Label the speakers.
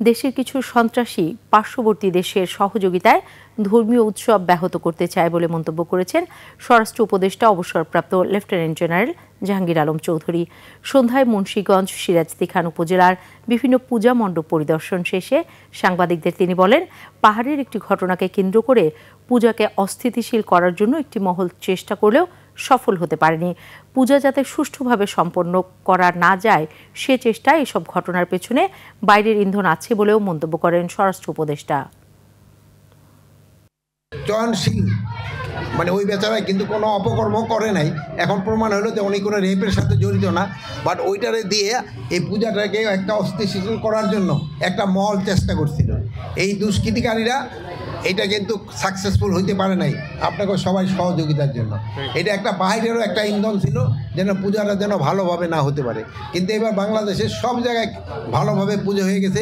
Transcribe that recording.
Speaker 1: দেশের কিছু সন্ত্রাসী পার্শ্ববর্তী দেশের সহযোগিতায় ধর্মীয় উৎসব ব্যাহত করতে চায় বলে মন্তব্য করেছেন স্বরাষ্ট্র উপদেষ্টা অবসরপ্রাপ্ত লেফটেন্যান্ট জেনারেল জাহাঙ্গীর আলম চৌধুরী। সন্ধ্যায় মুন্সিগঞ্জ সিরাজদি খান উপজেলার বিভিন্ন পূজা মণ্ডপ পরিদর্শন শেষে সাংবাদিকদের তিনি বলেন, পাহাড়ের একটি ঘটনাকে কেন্দ্র করে পূজাকে অস্থিতিশীল করার জন্য একটি মহল চেষ্টা করলেও সফল হতে পারেনি। পূজা যাতে সুষ্ঠুভাবে সম্পন্ন করা না যায় সে চেষ্টায় এসব ঘটনার পেছনে বাইরের ইন্ধন আছে বলেও মন্তব্য করেন স্বরাষ্ট্র উপদেষ্টা।
Speaker 2: চয়নশীল মানে ওই বেচারায় কিন্তু কোনো অপকর্ম করে নাই, এখন প্রমাণ হলো যে উনি কোনো রেপের সাথে জড়িত না, বাট ওইটারে দিয়ে এই পূজাটাকে একটা অস্থিতিশীল করার জন্য একটা মহল চেষ্টা করছিল। এই দুষ্কৃতিকারীরা এটা কিন্তু সাকসেসফুল হইতে পারে নাই আপনাকে সবাই সহযোগিতার জন্য। এটা একটা বাহিরেরও একটা ইন্ধন ছিল যেন পূজাটা যেন ভালোভাবে না হতে পারে, কিন্তু এবার বাংলাদেশের সব জায়গায় ভালোভাবে পুজো হয়ে গেছে।